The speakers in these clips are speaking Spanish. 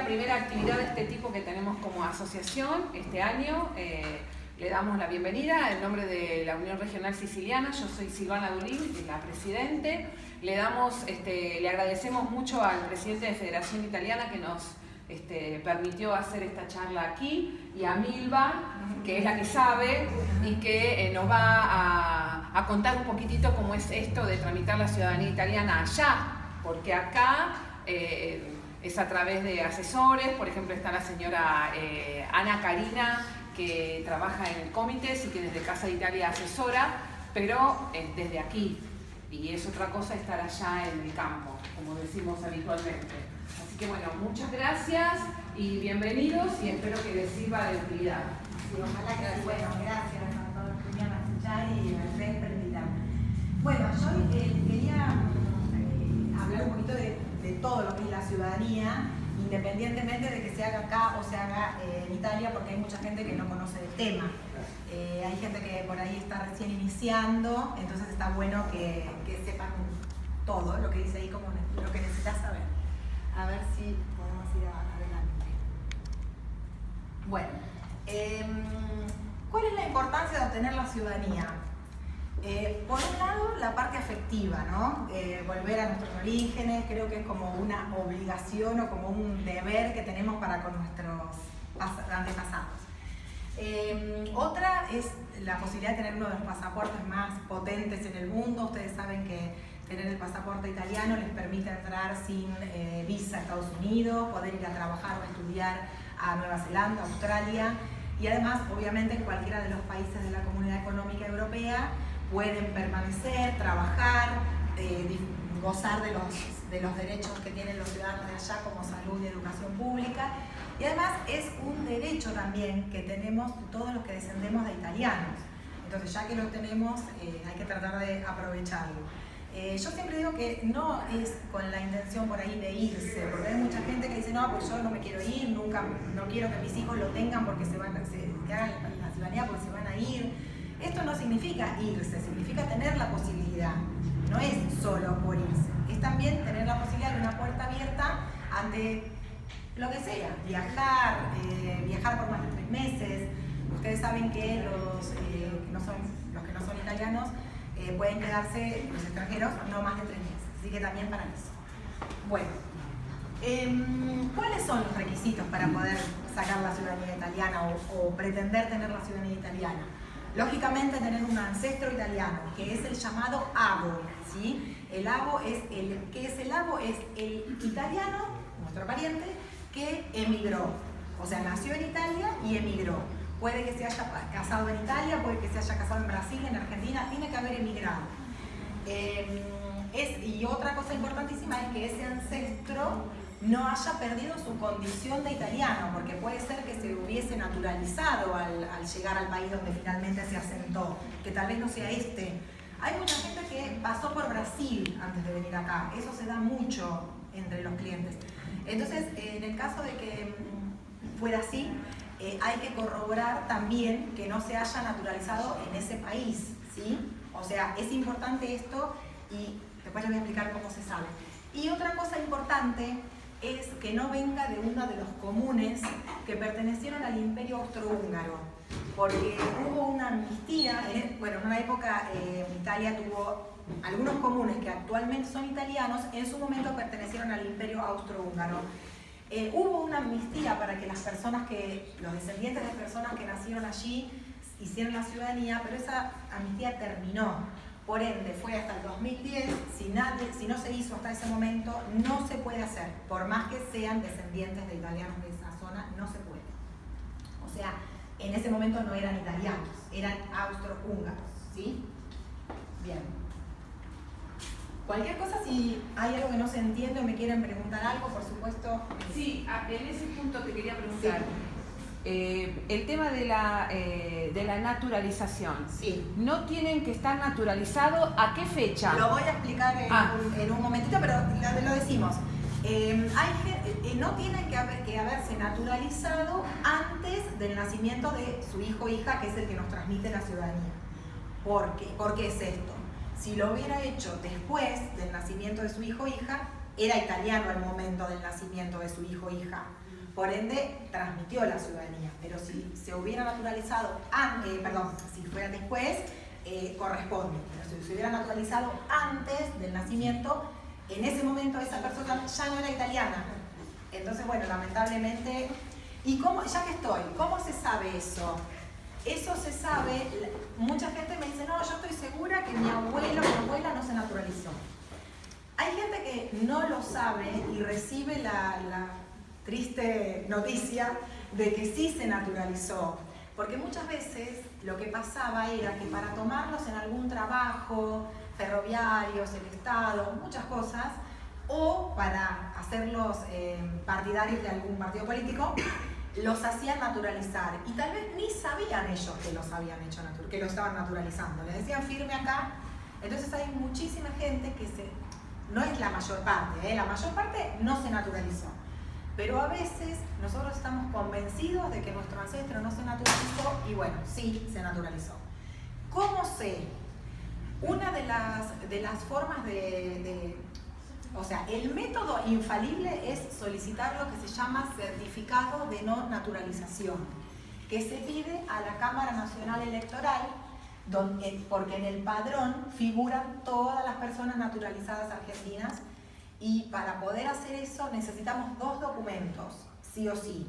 primera actividad de este tipo que tenemos como asociación este año. Le damos la bienvenida en nombre de la Unión Regional Siciliana. Yo soy Silvana Dulín, la presidente. Le agradecemos mucho al presidente de Federación Italiana que nos permitió hacer esta charla aquí, y a Milva, que es la que sabe y que nos va a contar un poquitito cómo es esto de tramitar la ciudadanía italiana allá, porque acá es a través de asesores. Por ejemplo, está la señora Ana Karina, que trabaja en el Comites y que desde Casa de Italia asesora, pero desde aquí. Y es otra cosa estar allá en el campo, como decimos habitualmente. Así que bueno, muchas gracias y bienvenidos, y espero que les sirva de utilidad. Sí, ojalá que bueno, gracias a todos los que vinieron a escuchar y a ustedes por invitarme. Bueno, yo quería hablar un poquito de todo lo que es la ciudadanía, independientemente de que se haga acá o se haga en Italia, porque hay mucha gente que no conoce el tema. Hay gente que por ahí está recién iniciando, entonces está bueno que sepan todo lo que dice ahí, como lo que necesitas saber. A ver si podemos ir adelante. Bueno, ¿cuál es la importancia de obtener la ciudadanía? Por un lado, la parte afectiva, ¿no? Volver a nuestros orígenes, creo que es como una obligación o como un deber que tenemos para con nuestros antepasados. Otra es la posibilidad de tener uno de los pasaportes más potentes en el mundo. Ustedes saben que tener el pasaporte italiano les permite entrar sin visa a Estados Unidos, poder ir a trabajar o a estudiar a Nueva Zelanda, Australia, y además, obviamente, en cualquiera de los países de la Comunidad Económica Europea pueden permanecer, trabajar, gozar de los derechos que tienen los ciudadanos de allá, como salud y educación pública. Y además es un derecho también que tenemos todos los que descendemos de italianos. Entonces, ya que lo tenemos, hay que tratar de aprovecharlo. Yo siempre digo que no es con la intención por ahí de irse, porque hay mucha gente que dice, no, pues yo no me quiero ir, nunca, no quiero que mis hijos lo tengan porque que hagan la ciudadanía porque se van a ir. Esto no significa irse, significa tener la posibilidad. No es solo por irse, es también tener la posibilidad de una puerta abierta ante lo que sea, viajar por más de 3 meses. Ustedes saben que los que no son italianos pueden quedarse, los extranjeros, no más de 3 meses, así que también para eso. Bueno, ¿cuáles son los requisitos para poder sacar la ciudadanía italiana o pretender tener la ciudadanía italiana? Lógicamente, tener un ancestro italiano, que es el llamado avo, ¿sí? El avo ¿qué es el avo? Es el italiano, nuestro pariente, que emigró. O sea, nació en Italia y emigró. Puede que se haya casado en Italia, puede que se haya casado en Brasil, en Argentina, tiene que haber emigrado. Y otra cosa importantísima es que ese ancestro no haya perdido su condición de italiano, porque puede ser que se hubiese naturalizado al llegar al país donde finalmente se asentó, que tal vez no sea este. Hay mucha gente que pasó por Brasil antes de venir acá, eso se da mucho entre los clientes. Entonces, en el caso de que fuera así, hay que corroborar también que no se haya naturalizado en ese país, ¿sí? O sea, es importante esto y después les voy a explicar cómo se sabe. Y otra cosa importante es que no venga de uno de los comunes que pertenecieron al Imperio Austrohúngaro, porque hubo una amnistía, en una época Italia tuvo algunos comunes que actualmente son italianos, en su momento pertenecieron al Imperio Austrohúngaro. Hubo una amnistía para que los descendientes de personas que nacieron allí hicieran la ciudadanía, pero esa amnistía terminó. Por ende, fue hasta el 2010, si no se hizo hasta ese momento, no se puede hacer. Por más que sean descendientes de italianos de esa zona, no se puede. O sea, en ese momento no eran italianos, eran austrohúngaros, ¿sí? Bien. Cualquier cosa, si hay algo que no se entiende o me quieren preguntar algo, por supuesto. Sí, en ese punto te quería preguntar. Sí. El tema de la naturalización. Sí. ¿No tienen que estar naturalizados a qué fecha? Lo voy a explicar en un momentito, pero lo decimos. No tienen que haberse naturalizado antes del nacimiento de su hijo o hija, que es el que nos transmite la ciudadanía. ¿Por qué es esto? Si lo hubiera hecho después del nacimiento de su hijo o hija, era italiano al momento del nacimiento de su hijo o hija. por ende transmitió la ciudadanía. Pero si se hubiera naturalizado, si fuera después, corresponde. Pero si se hubiera naturalizado antes del nacimiento, en ese momento esa persona ya no era italiana. Entonces, bueno, lamentablemente... ¿Y cómo, ya que estoy, cómo se sabe eso? Eso se sabe, mucha gente me dice, no, yo estoy segura que mi abuelo o mi abuela no se naturalizó. Hay gente que no lo sabe y recibe la triste noticia de que sí se naturalizó. Porque muchas veces lo que pasaba era que para tomarlos en algún trabajo, ferroviarios, el Estado, muchas cosas, o para hacerlos partidarios de algún partido político, los hacían naturalizar. Y tal vez ni sabían ellos que los habían hecho que lo estaban naturalizando. Les decían firme acá. Entonces hay muchísima gente que no es la mayor parte, la mayor parte no se naturalizó. Pero a veces nosotros estamos convencidos de que nuestro ancestro no se naturalizó y bueno, sí se naturalizó. ¿Cómo sé? Una de las formas o sea, el método infalible es solicitar lo que se llama certificado de no naturalización, que se pide a la Cámara Nacional Electoral, porque en el padrón figuran todas las personas naturalizadas argentinas. Y para poder hacer eso necesitamos 2 documentos, sí o sí.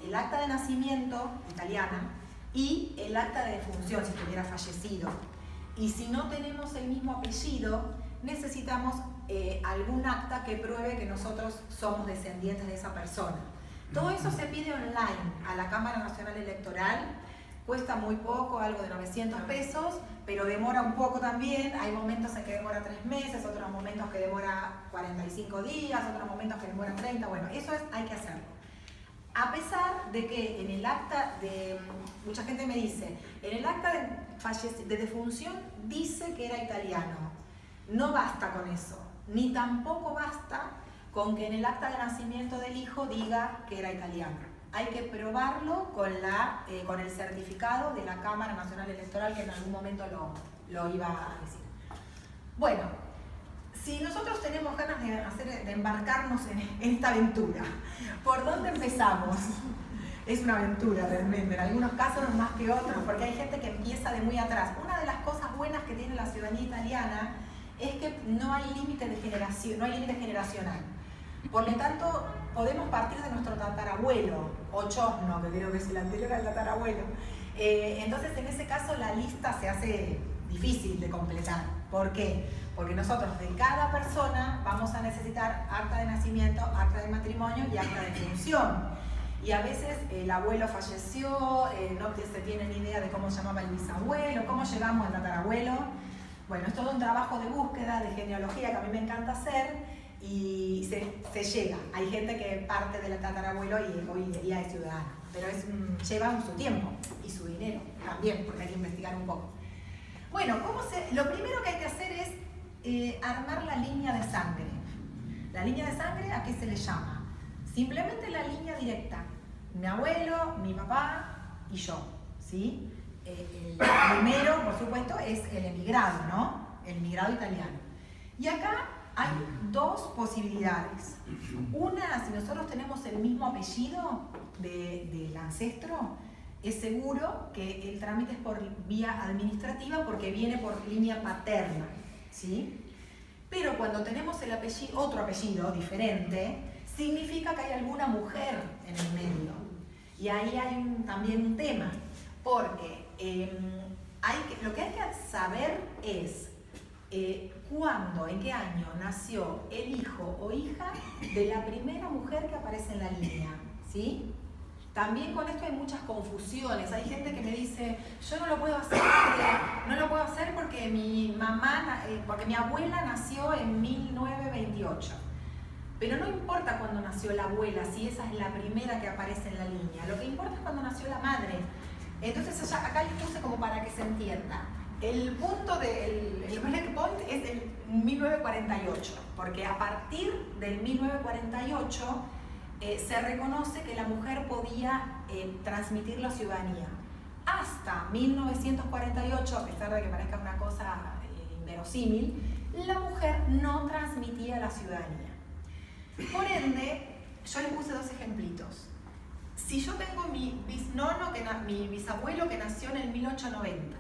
El acta de nacimiento italiana y el acta de defunción si estuviera fallecido. Y si no tenemos el mismo apellido, necesitamos algún acta que pruebe que nosotros somos descendientes de esa persona. Todo eso se pide online a la Cámara Nacional Electoral. Cuesta muy poco, algo de 900 pesos, pero demora un poco también. Hay momentos en que demora 3 meses, otros momentos que demora 45 días, otros momentos que demora 30. Bueno, eso hay que hacerlo. A pesar de que en el acta mucha gente me dice, en el acta de defunción dice que era italiano. No basta con eso, ni tampoco basta con que en el acta de nacimiento del hijo diga que era italiano. Hay que probarlo con el certificado de la Cámara Nacional Electoral, que en algún momento lo iba a decir. Bueno, si nosotros tenemos ganas de embarcarnos en esta aventura, ¿por dónde empezamos? Es una aventura realmente, en algunos casos más que otros, porque hay gente que empieza de muy atrás. Una de las cosas buenas que tiene la ciudadanía italiana es que no hay límite de generación, no hay límite generacional. Por lo tanto, podemos partir de nuestro tatarabuelo, o chosno, que creo que es el anterior al tatarabuelo. Entonces, en ese caso, la lista se hace difícil de completar. ¿Por qué? Porque nosotros de cada persona vamos a necesitar acta de nacimiento, acta de matrimonio y acta de función. Y a veces el abuelo falleció, no se tiene ni idea de cómo se llamaba el bisabuelo, cómo llegamos al tatarabuelo. Bueno, es todo un trabajo de búsqueda, de genealogía que a mí me encanta hacer. Y se llega. Hay gente que parte del tatarabuelo y hoy en día es ciudadana, pero lleva su tiempo y su dinero también, porque hay que investigar un poco. Bueno, lo primero que hay que hacer es armar la línea de sangre. La línea de sangre, ¿a qué se le llama? Simplemente la línea directa. Mi abuelo, mi papá y yo, ¿sí? El primero, por supuesto, es el emigrado, ¿no? El emigrado italiano. Y acá hay 2 posibilidades. Una, si nosotros tenemos el mismo apellido del ancestro, es seguro que el trámite es por vía administrativa porque viene por línea paterna, ¿sí? Pero cuando tenemos otro apellido diferente, significa que hay alguna mujer en el medio. Y ahí hay también un tema, porque lo que hay que saber es cuándo, en qué año nació el hijo o hija de la primera mujer que aparece en la línea, ¿sí? También con esto hay muchas confusiones. Hay gente que me dice, yo no lo puedo hacer porque porque mi abuela nació en 1928. Pero no importa cuándo nació la abuela, si esa es la primera que aparece en la línea. Lo que importa es cuándo nació la madre. Entonces acá les puse como para que se entienda. El break point es el 1948, porque a partir del 1948 se reconoce que la mujer podía transmitir la ciudadanía. Hasta 1948, a pesar de que parezca una cosa inverosímil, la mujer no transmitía la ciudadanía. Por ende, yo les puse 2 ejemplitos. Si yo tengo mi bisabuelo que nació en el 1890,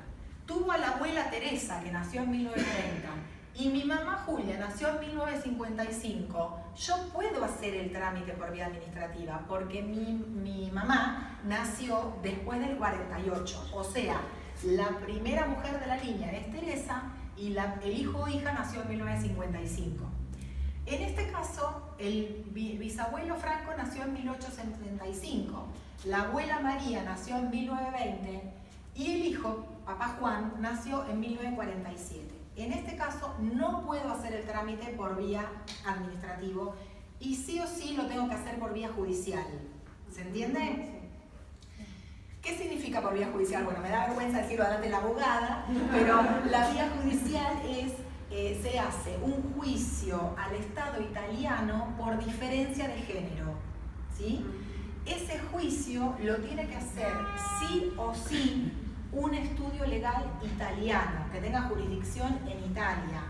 tuvo a la abuela Teresa que nació en 1930 y mi mamá Julia nació en 1955, yo puedo hacer el trámite por vía administrativa porque mi mamá nació después del 48, o sea, la primera mujer de la línea es Teresa y el hijo o hija nació en 1955. En este caso, el bisabuelo Franco nació en 1875, la abuela María nació en 1920 y el hijo, papá Juan, nació en 1947. En este caso, no puedo hacer el trámite por vía administrativo y sí o sí lo tengo que hacer por vía judicial. ¿Se entiende? ¿Qué significa por vía judicial? Bueno, me da vergüenza decirlo delante de la abogada, pero la vía judicial es... se hace un juicio al Estado italiano por diferencia de género, ¿sí? Ese juicio lo tiene que hacer sí o sí un estudio legal italiano que tenga jurisdicción en Italia,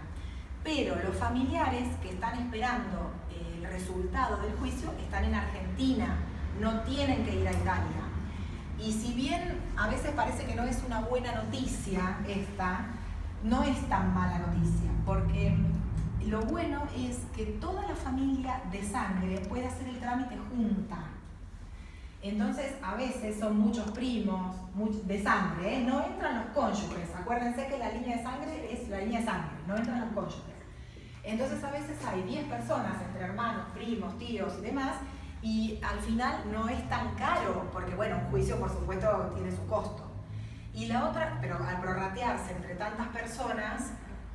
pero los familiares que están esperando el resultado del juicio están en Argentina, no tienen que ir a Italia. Y si bien a veces parece que no es una buena noticia esta, no es tan mala noticia, porque lo bueno es que toda la familia de sangre puede hacer el trámite junta. Entonces, a veces son muchos primos de sangre, ¿eh? No entran los cónyuges. Acuérdense que la línea de sangre es la línea de sangre, no entran los cónyuges. Entonces, a veces hay 10 personas entre hermanos, primos, tíos y demás, y al final no es tan caro, porque bueno, un juicio por supuesto tiene su costo. Y la otra, pero al prorratearse entre tantas personas,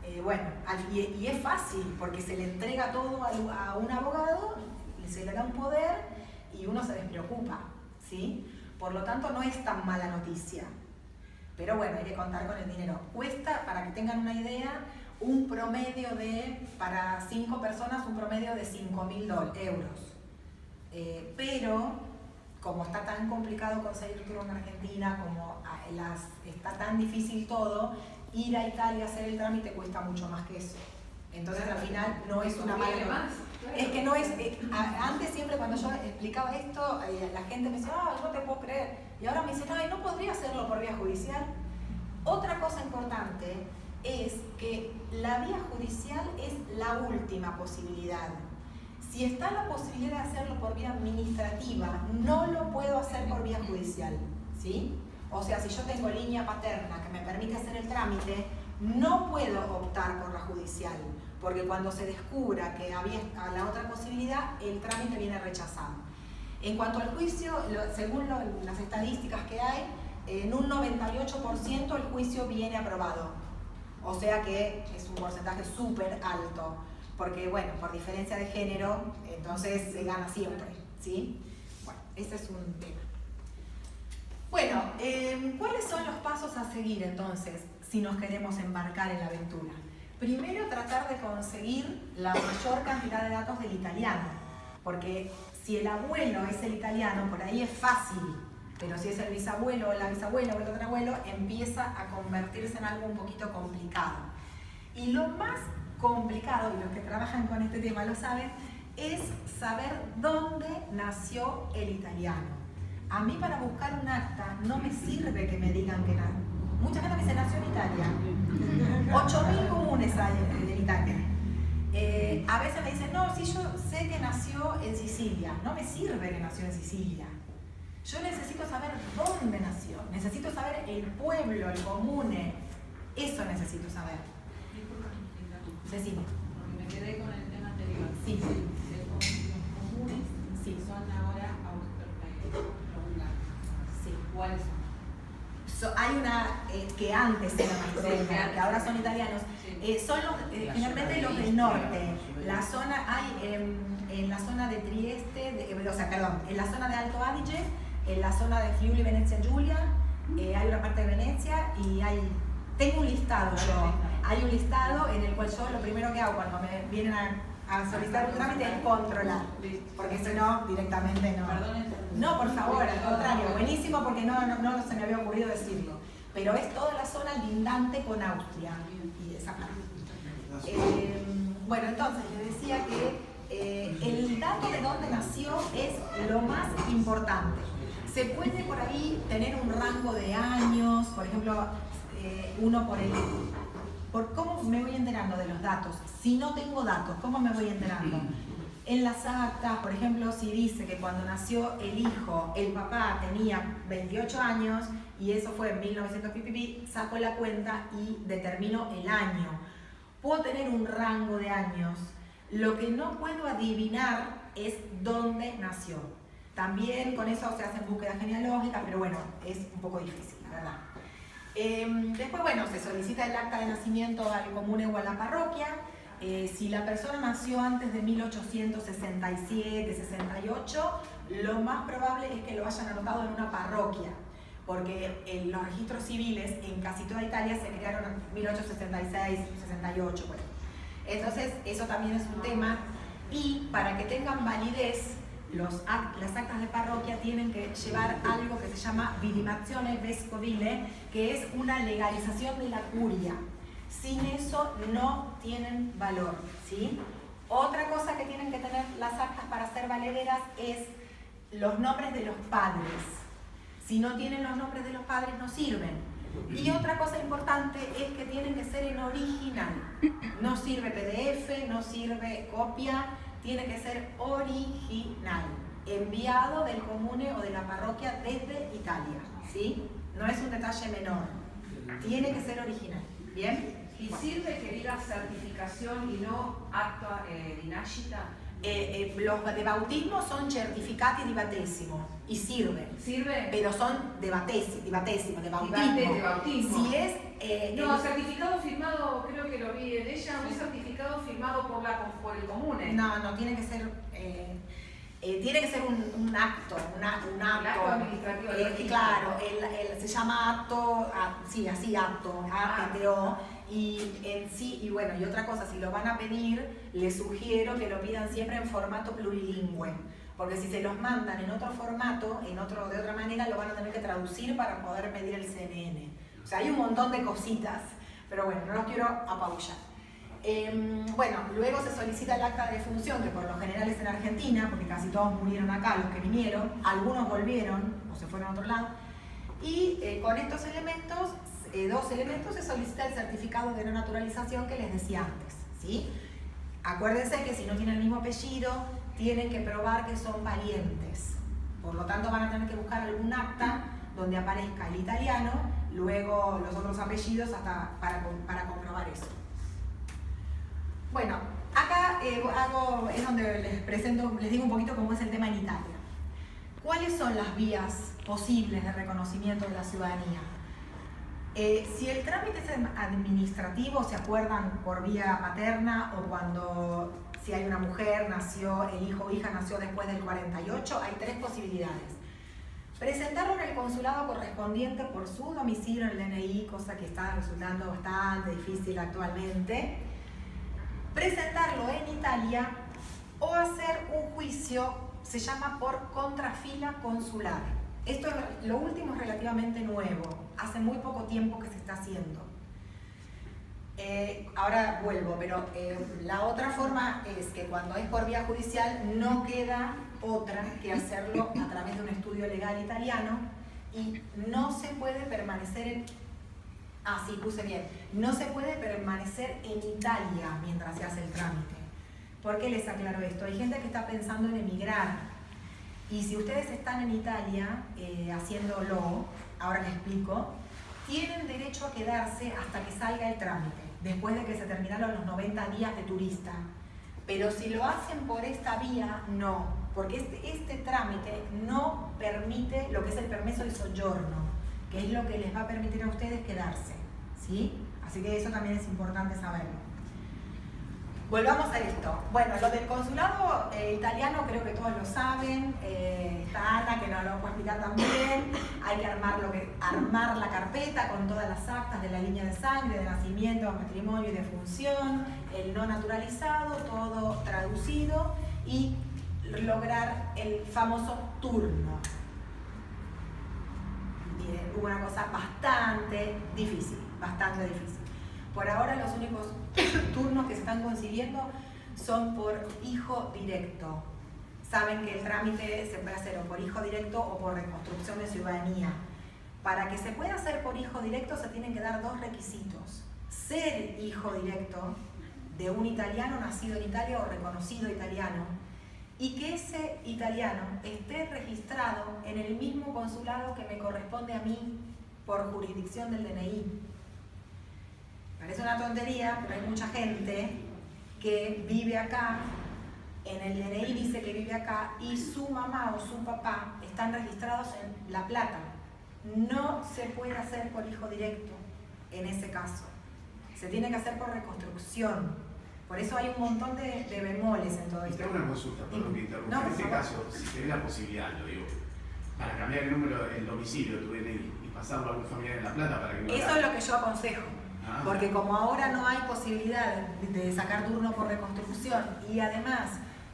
y es fácil, porque se le entrega todo a un abogado, se le da un poder y uno se despreocupa, ¿sí? Por lo tanto, no es tan mala noticia. Pero bueno, hay que contar con el dinero. Cuesta, para que tengan una idea, un promedio para 5 personas, un promedio de 5.000 euros. Pero como está tan complicado conseguir turno en Argentina, como está tan difícil todo, ir a Italia a hacer el trámite cuesta mucho más que eso. Entonces al final no es una mala noticia. Es que no es, antes siempre cuando yo explicaba esto, la gente me decía, no te puedo creer. Y ahora me dicen, no podría hacerlo por vía judicial. Otra cosa importante es que la vía judicial es la última posibilidad. Si está la posibilidad de hacerlo por vía administrativa, no lo puedo hacer por vía judicial, ¿sí? O sea, si yo tengo línea paterna que me permite hacer el trámite, no puedo optar por la judicial, porque cuando se descubra que había la otra posibilidad, el trámite viene rechazado. En cuanto al juicio, según las estadísticas que hay, en un 98% el juicio viene aprobado. O sea que es un porcentaje súper alto. Porque, bueno, por diferencia de género, entonces se gana siempre, ¿sí? Bueno, ese es un tema. Bueno, ¿cuáles son los pasos a seguir entonces si nos queremos embarcar en la aventura? Primero, tratar de conseguir la mayor cantidad de datos del italiano, porque si el abuelo es el italiano, por ahí es fácil, pero si es el bisabuelo o la bisabuela o el otro abuelo, empieza a convertirse en algo un poquito complicado. Y lo más complicado, y los que trabajan con este tema lo saben, es saber dónde nació el italiano. A mí para buscar un acta no me sirve que me digan que nació. Mucha gente me dice nació en Italia. 8.000 comunes hay en Italia. A veces me dicen, no, sí, yo sé que nació en Sicilia. No me sirve que nació en Sicilia. Yo necesito saber dónde nació. Necesito saber el pueblo, el comune. Eso necesito saber. Decime. Porque me quedé con el tema anterior. Sí. Los comunes son ahora austrohúngaros. Sí. ¿Cuáles son? Hay una que antes era austrohúngara, que ahora son italianos. Son generalmente los del norte. La zona hay en la zona de Trieste, en la zona de Alto Adige, en la zona de Friuli, Venezia Giulia, hay una parte de Venecia y tengo un listado yo. Hay un listado en el cual yo lo primero que hago cuando me vienen a solicitar un trámite es controlar, porque si no, directamente no. No, por favor, al contrario, buenísimo porque no se me había ocurrido decirlo. Pero es toda la zona lindante con Austria y esa parte. Bueno, entonces les decía que el dato de dónde nació es lo más importante. Se puede por ahí tener un rango de años, por ejemplo, uno por cómo me voy enterando de los datos. Si no tengo datos, ¿cómo me voy enterando? En las actas, por ejemplo, si dice que cuando nació el hijo, el papá tenía 28 años y eso fue en 1900 pipipi, saco la cuenta y determino el año. Puedo tener un rango de años. Lo que no puedo adivinar es dónde nació. También con eso se hacen búsquedas genealógicas, pero bueno, es un poco difícil, la verdad. Después, bueno, se solicita el acta de nacimiento al comune o a la parroquia. Si la persona nació antes de 1867, 68, lo más probable es que lo hayan anotado en una parroquia, porque los registros civiles en casi toda Italia se crearon en 1866, 68, bueno. Entonces, eso también es un tema, y para que tengan validez, las actas de parroquia tienen que llevar algo que se llama vidimazione vescovile, que es una legalización de la curia. Sin eso no tienen valor, ¿sí? Otra cosa que tienen que tener las actas para ser valederas es los nombres de los padres. Si no tienen los nombres de los padres no sirven. Y otra cosa importante es que tienen que ser en original. No sirve PDF, no sirve copia, tiene que ser original, enviado del comune o de la parroquia desde Italia, ¿sí? No es un detalle menor, tiene que ser original, ¿bien? ¿Y sirve que diga certificación y no acta di nascita? Los de bautismo son certificati di battesimo y sirven. ¿Sirve? Pero son de bautismo. De bautismo. Si es... no, certificado firmado, creo que lo vi en ella, un certificado firmado por el comune. No, tiene que ser... tiene que ser un acto, un acto. El acto administrativo. Claro, se llama acto, sí, así acto, ATO. Y en sí, y bueno, y otra cosa, si lo van a pedir, les sugiero que lo pidan siempre en formato plurilingüe, porque si se los mandan en otro formato, de otra manera, lo van a tener que traducir para poder pedir el CNN. O sea, hay un montón de cositas, pero bueno, no los quiero apabullar. Bueno, luego se solicita el acta de defunción, que por lo general es en Argentina, porque casi todos murieron acá, los que vinieron, algunos volvieron o se fueron a otro lado, y con estos elementos, dos elementos, se solicita el certificado de no naturalización que les decía antes, ¿sí? Acuérdense que si no tienen el mismo apellido, tienen que probar que son parientes. Por lo tanto, van a tener que buscar algún acta donde aparezca el italiano, luego los otros apellidos para comprobar eso. Bueno, acá es donde les digo un poquito cómo es el tema en Italia. ¿Cuáles son las vías posibles de reconocimiento de la ciudadanía? Si el trámite es administrativo, ¿se acuerdan por vía paterna o cuando si hay una mujer, el hijo o hija nació después del 48? Hay tres posibilidades. Presentarlo en el consulado correspondiente por su domicilio en el DNI, cosa que está resultando bastante difícil actualmente. Presentarlo en Italia o hacer un juicio, se llama por contrafila consular. Esto, lo último, es relativamente nuevo, hace muy poco tiempo que se está haciendo. Ahora vuelvo, pero la otra forma es que cuando es por vía judicial no queda otra que hacerlo a través de un estudio legal italiano y no se puede permanecer no se puede permanecer en Italia mientras se hace el trámite. ¿Por qué les aclaro esto? Hay gente que está pensando en emigrar. Y si ustedes están en Italia haciéndolo, ahora les explico, tienen derecho a quedarse hasta que salga el trámite, después de que se terminaron los 90 días de turista. Pero si lo hacen por esta vía, no, porque este trámite no permite lo que es el permeso de soggiorno, que es lo que les va a permitir a ustedes quedarse, ¿sí? Así que eso también es importante saberlo. Volvamos a esto. Bueno, lo del consulado italiano creo que todos lo saben. Está Ana, que nos lo puede explicar también. Hay que armar la carpeta con todas las actas de la línea de sangre, de nacimiento, matrimonio y defunción, el no naturalizado, todo traducido y lograr el famoso turno. Miren, una cosa bastante difícil. Por ahora los únicos turnos que se están consiguiendo son por hijo directo. saben que el trámite se puede hacer o por hijo directo o por reconstrucción de ciudadanía. Para que se pueda hacer por hijo directo se tienen que dar dos requisitos. Ser hijo directo de un italiano nacido en Italia o reconocido italiano, y que ese italiano esté registrado en el mismo consulado que me corresponde a mí por jurisdicción del DNI. Parece una tontería, pero hay mucha gente que vive acá, en el DNI dice que vive acá, y su mamá o su papá están registrados en La Plata. No se puede hacer por hijo directo en ese caso. Se tiene que hacer por reconstrucción. Por eso hay un montón de bemoles en todo esto. Tengo una consulta, perdón que interrumpa. No, En este por favor. caso, si tenés la posibilidad, lo digo, para cambiar el número del domicilio de tu DNI y pasarlo a algún familiar en La Plata para que no Eso es lo que yo aconsejo. Porque como ahora no hay posibilidad de sacar turno por reconstrucción, y además,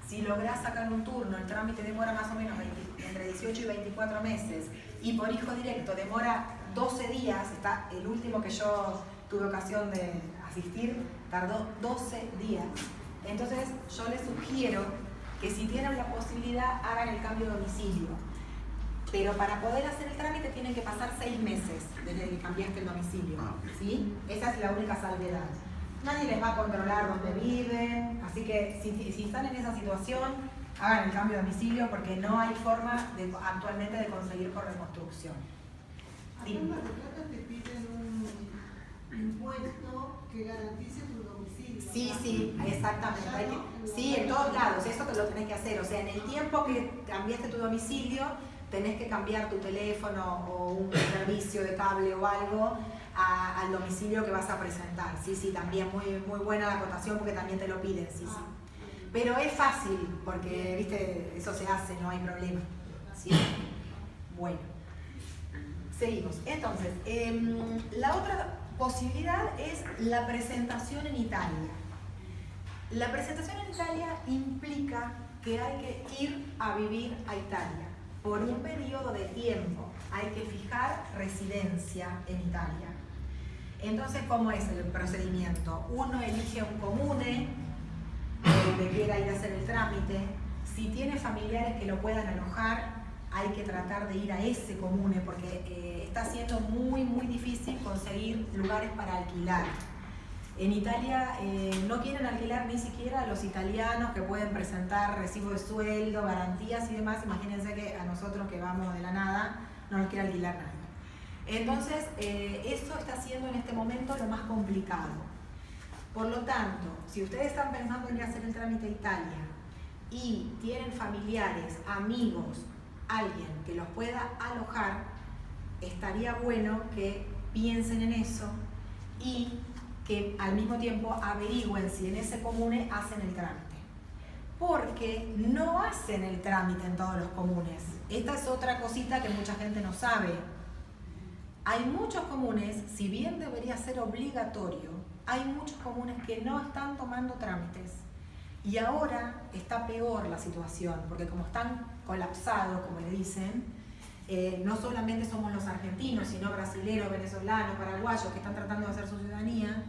si lográs sacar un turno, el trámite demora más o menos entre 18 y 24 meses, y por hijo directo demora 12 días, está el último que yo tuve ocasión de asistir, tardó 12 días. Entonces yo les sugiero que si tienen la posibilidad hagan el cambio de domicilio. Pero para poder hacer el trámite tienen que pasar 6 meses desde que cambiaste el domicilio, ¿sí? Esa es la única salvedad. Nadie les va a controlar dónde viven, así que si están en esa situación, hagan el cambio de domicilio porque no hay forma actualmente de conseguir por reconstrucción. Acá en Mar del Plata te piden un impuesto que garantice tu domicilio. Sí, exactamente. Sí, en todos lados, eso te lo tenés que hacer. O sea, en el tiempo que cambiaste tu domicilio, tenés que cambiar tu teléfono o un servicio de cable o algo al domicilio que vas a presentar. Sí, también muy buena la acotación porque también te lo piden, sí. Pero es fácil porque, viste, eso se hace, no hay problema. ¿Sí? Bueno, seguimos. Entonces, la otra posibilidad es la presentación en Italia. La presentación en Italia implica que hay que ir a vivir a Italia por un periodo de tiempo. Hay que fijar residencia en Italia. Entonces, ¿cómo es el procedimiento? Uno elige un comune donde quiera ir a hacer el trámite. Si tiene familiares que lo puedan alojar, hay que tratar de ir a ese comune porque está siendo muy difícil conseguir lugares para alquilar. En Italia no quieren alquilar ni siquiera a los italianos que pueden presentar recibo de sueldo, garantías y demás. Imagínense que a nosotros que vamos de la nada no nos quiere alquilar nadie. Entonces, eso está siendo en este momento lo más complicado. Por lo tanto, si ustedes están pensando en ir a hacer el trámite a Italia y tienen familiares, amigos, alguien que los pueda alojar, estaría bueno que piensen en eso y que al mismo tiempo averigüen si en ese comune hacen el trámite. Porque no hacen el trámite en todos los comunes. Esta es otra cosita que mucha gente no sabe. Hay muchos comunes, si bien debería ser obligatorio, hay muchos comunes que no están tomando trámites. Y ahora está peor la situación, porque como están colapsados, como le dicen, no solamente somos los argentinos, sino brasileños, venezolanos, paraguayos que están tratando de hacer su ciudadanía,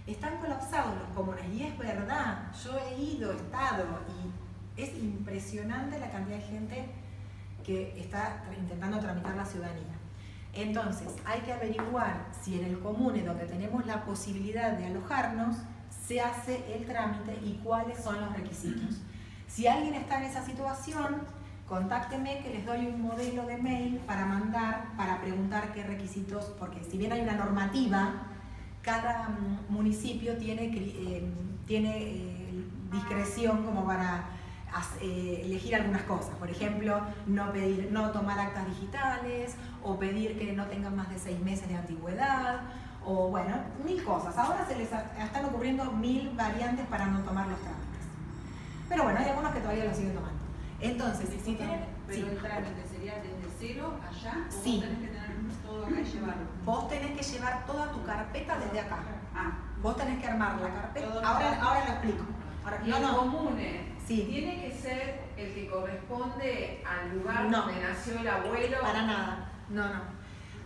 están colapsados los comunes. Y es verdad, yo he ido, he estado, y es impresionante la cantidad de gente que está intentando tramitar la ciudadanía. Entonces, hay que averiguar si en el comune donde tenemos la posibilidad de alojarnos, se hace el trámite y cuáles son los requisitos. Si alguien está en esa situación, contácteme que les doy un modelo de mail para mandar, para preguntar qué requisitos, porque si bien hay una normativa, cada municipio tiene discreción como para elegir algunas cosas. Por ejemplo, no tomar actas digitales, o pedir que no tengan más de 6 meses de antigüedad, o bueno, 1000 cosas. Ahora se les están ocurriendo 1000 variantes para no tomar los trámites. Pero bueno, hay algunos que todavía lo siguen tomando. Entonces, si tienen... Pero el trámite sería desde cero allá, o Sí. vos tenés que tener todo acá y llevarlo. Vos tenés que llevar toda tu carpeta desde acá. Vos tenés que armar la carpeta. Todo Ahora lo explico. Y el comune Sí. tiene que ser el que corresponde al lugar No. donde nació el abuelo. Para nada. No,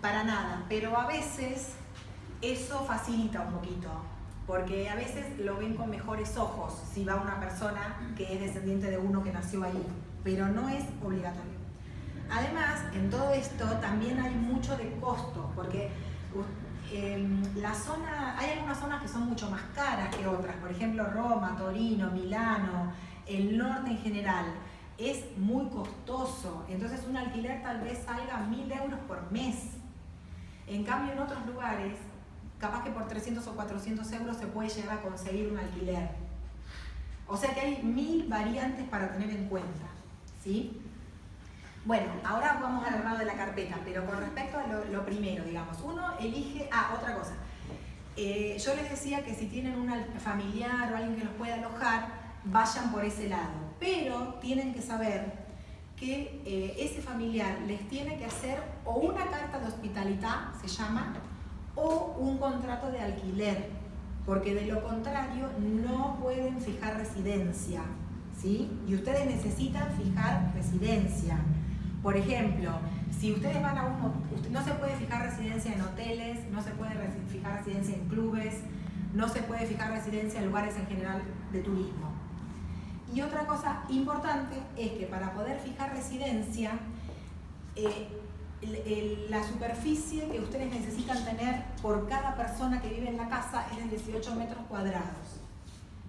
para nada. Pero a veces eso facilita un poquito, porque a veces lo ven con mejores ojos si va una persona que es descendiente de uno que nació ahí. pero no es obligatorio. Además, en todo esto también hay mucho de costo, porque hay algunas zonas que son mucho más caras que otras, por ejemplo Roma, Torino, Milano, el norte en general, es muy costoso, entonces un alquiler tal vez salga 1.000 euros por mes. En cambio en otros lugares, capaz que por 300 o 400 euros se puede llegar a conseguir un alquiler. O sea que hay 1000 variantes para tener en cuenta, ¿sí? Bueno, ahora vamos al armado de la carpeta, pero con respecto a lo primero, digamos, uno elige... otra cosa. Yo les decía que si tienen un familiar o alguien que los pueda alojar, vayan por ese lado. Pero tienen que saber que ese familiar les tiene que hacer o una carta de hospitalidad, se llama, o un contrato de alquiler, porque de lo contrario no pueden fijar residencia, ¿sí? Y ustedes necesitan fijar residencia. Por ejemplo, si ustedes van a no se puede fijar residencia en hoteles, no se puede fijar residencia en clubes, no se puede fijar residencia en lugares en general de turismo. Y otra cosa importante es que para poder fijar residencia, la superficie que ustedes necesitan tener por cada persona que vive en la casa es de 18 metros cuadrados.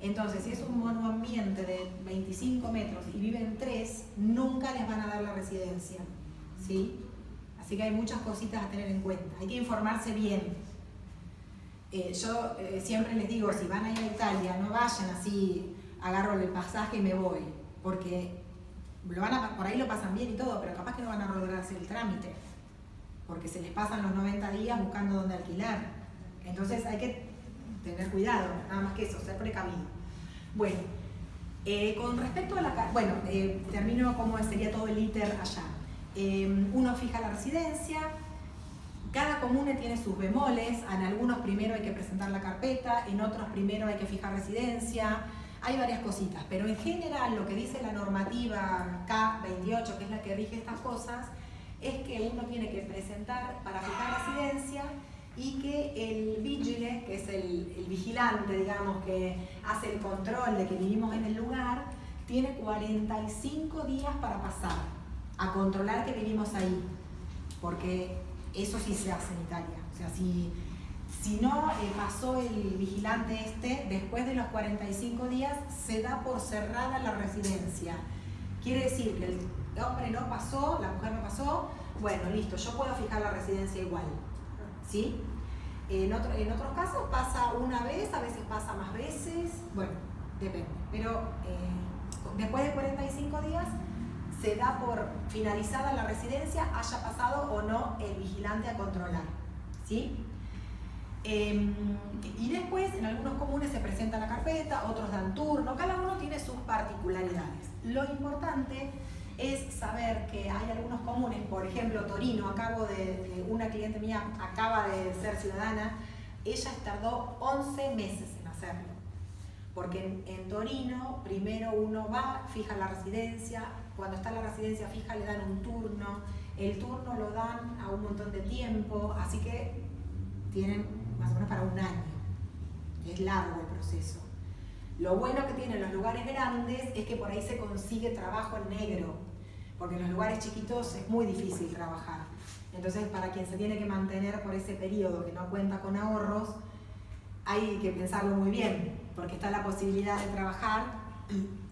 Entonces, si es un monoambiente de 25 metros y viven 3, nunca les van a dar la residencia, ¿sí? Así que hay muchas cositas a tener en cuenta. Hay que informarse bien. Yo siempre les digo, si van a ir a Italia, no vayan así, agarro el pasaje y me voy, porque por ahí lo pasan bien y todo, pero capaz que no van a lograrse el trámite, porque se les pasan los 90 días buscando dónde alquilar. Entonces hay que tener cuidado, nada más que eso, ser precavido. Bueno, con respecto a termino cómo sería todo el íter allá. Uno fija la residencia, cada comune tiene sus bemoles, en algunos primero hay que presentar la carpeta, en otros primero hay que fijar residencia, hay varias cositas, pero en general lo que dice la normativa K28, que es la que rige estas cosas, es que uno tiene que presentar para fijar residencia y que el vigile, que es el vigilante, digamos, que hace el control de que vivimos en el lugar, tiene 45 días para pasar a controlar que vivimos ahí, porque eso sí se hace en Italia. O sea, si no pasó el vigilante después de los 45 días se da por cerrada la residencia. Quiere decir que el hombre no pasó, la mujer no pasó, bueno, listo, yo puedo fijar la residencia igual, ¿sí? En otros casos pasa una vez, a veces pasa más veces, bueno, depende. Pero después de 45 días se da por finalizada la residencia, haya pasado o no el vigilante a controlar, ¿sí? Y después en algunos comunes se presenta la carpeta, otros dan turno, cada uno tiene sus particularidades. Lo importante es saber que hay algunos comunes, por ejemplo Torino, una cliente mía acaba de ser ciudadana, ella tardó 11 meses en hacerlo, porque en Torino primero uno va, fija la residencia, cuando está la residencia fija le dan un turno, el turno lo dan a un montón de tiempo, así que tienen más o menos para un año, es largo el proceso. Lo bueno que tienen los lugares grandes es que por ahí se consigue trabajo en negro, porque en los lugares chiquitos es muy difícil trabajar. Entonces, para quien se tiene que mantener por ese periodo que no cuenta con ahorros, hay que pensarlo muy bien, porque está la posibilidad de trabajar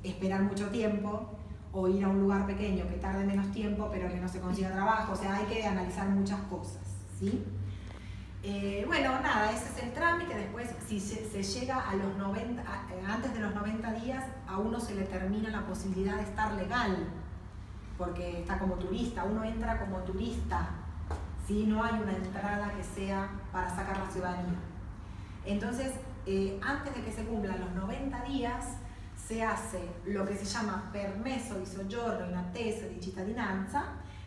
y esperar mucho tiempo, o ir a un lugar pequeño que tarde menos tiempo, pero que no se consiga trabajo. O sea, hay que analizar muchas cosas, ¿sí? Bueno, nada, ese es el trámite. Después, si se llega a los 90, antes de los 90 días, a uno se le termina la posibilidad de estar legal, porque está como turista, uno entra como turista, ¿sí? No hay una entrada que sea para sacar la ciudadanía. Entonces, antes de que se cumplan los 90 días, se hace lo que se llama permesso di soggiorno in attesa di cittadinanza,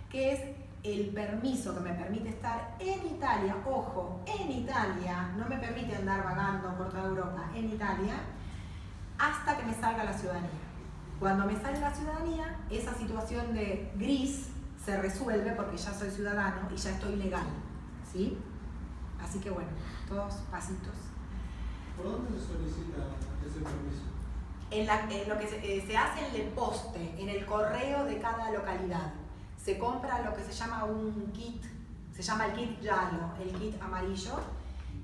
que es el permiso que me permite estar en Italia, ojo, en Italia, no me permite andar vagando por toda Europa, en Italia, hasta que me salga la ciudadanía. Cuando me sale la ciudadanía, esa situación de gris se resuelve porque ya soy ciudadano y ya estoy legal, ¿sí? Así que bueno, todos pasitos. ¿Por dónde se solicita ese permiso? En lo que se hace en el poste, en el correo de cada localidad, se compra lo que se llama un kit, se llama el kit Yalo, el kit amarillo,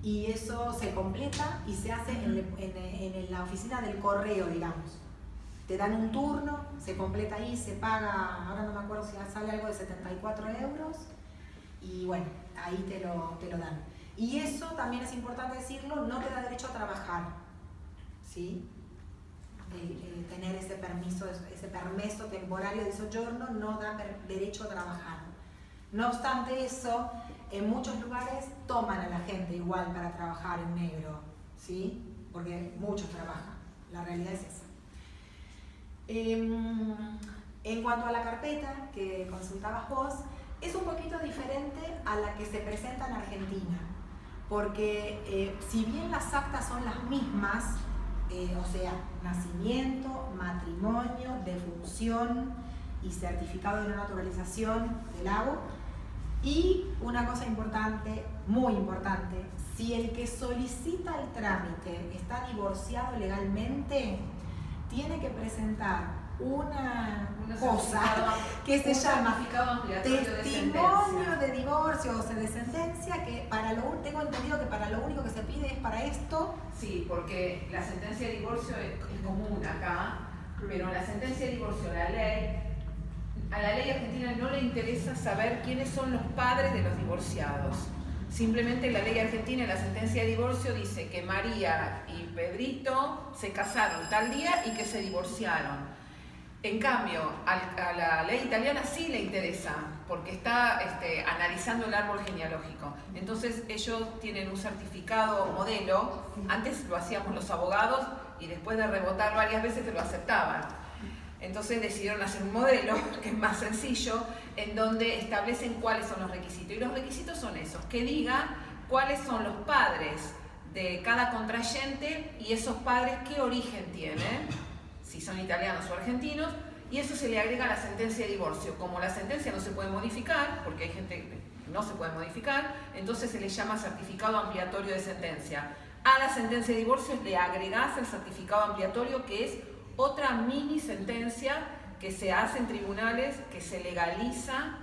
y eso se completa y se hace en la oficina del correo, digamos. Te dan un turno, se completa ahí, se paga, ahora no me acuerdo si sale algo de 74 euros, y bueno, ahí te lo dan. Y eso también es importante decirlo, no te da derecho a trabajar, ¿sí? Tener ese permiso temporario de soggiorno no da derecho a trabajar. No obstante eso, en muchos lugares toman a la gente igual para trabajar en negro, ¿sí? Porque muchos trabajan, la realidad es esa. En cuanto a la carpeta que consultabas vos, es un poquito diferente a la que se presenta en Argentina, porque si bien las actas son las mismas, o sea, nacimiento, matrimonio, defunción y certificado de no naturalización del ABO, y una cosa importante, muy importante, si el que solicita el trámite está divorciado legalmente, tiene que presentar una cosa que se llama testimonio de divorcio o de sentencia, que tengo entendido que para lo único que se pide es para esto. Sí, porque la sentencia de divorcio es común acá, pero la sentencia de divorcio, a la ley argentina no le interesa saber quiénes son los padres de los divorciados. Simplemente la ley argentina en la sentencia de divorcio dice que María y Pedrito se casaron tal día y que se divorciaron. En cambio, a la ley italiana sí le interesa, porque está analizando el árbol genealógico. Entonces ellos tienen un certificado modelo, antes lo hacíamos los abogados y después de rebotar varias veces te lo aceptaban. Entonces decidieron hacer un modelo que es más sencillo, en donde establecen cuáles son los requisitos. Y los requisitos son esos, que diga cuáles son los padres de cada contrayente y esos padres qué origen tienen, si son italianos o argentinos, y eso se le agrega a la sentencia de divorcio. Como la sentencia no se puede modificar, porque hay gente que no se puede modificar, entonces se le llama certificado ampliatorio de sentencia. A la sentencia de divorcio le agregás el certificado ampliatorio, que es otra mini sentencia que se hace en tribunales, que se legaliza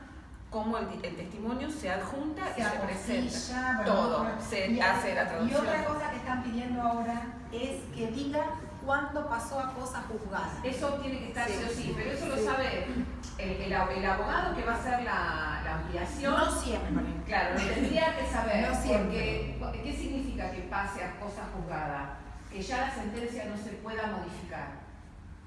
como el testimonio se adjunta y se presenta. Todo, se hace la traducción. Y otra cosa que están pidiendo ahora es que diga cuándo pasó a cosa juzgada. Eso tiene que estar sí o sí, pero eso lo sabe el abogado que va a hacer la ampliación. No siempre. Claro, lo tendría que saber. No siempre. Porque, ¿qué significa que pase a cosa juzgada? Que ya la sentencia no se pueda modificar.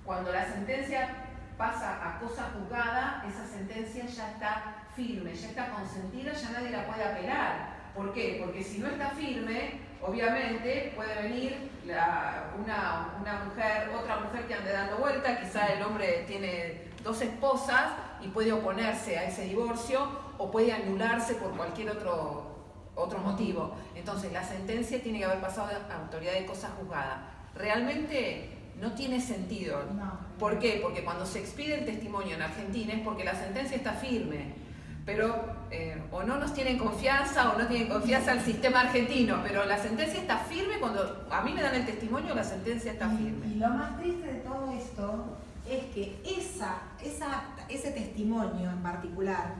Cuando la sentencia pasa a cosa juzgada, esa sentencia ya está firme, ya está consentida, ya nadie la puede apelar. ¿Por qué? Porque si no está firme, obviamente puede venir una mujer, otra mujer que ande dando vuelta, quizá el hombre tiene 2 esposas y puede oponerse a ese divorcio o puede anularse por cualquier otro motivo. Entonces la sentencia tiene que haber pasado a autoridad de cosa juzgada. Realmente no tiene sentido. No. ¿Por qué? Porque cuando se expide el testimonio en Argentina es porque la sentencia está firme. Pero o no nos tienen confianza o no tienen confianza al sistema argentino, pero la sentencia está firme. Cuando a mí me dan el testimonio, la sentencia está firme. Y lo más triste de todo esto es que ese testimonio en particular,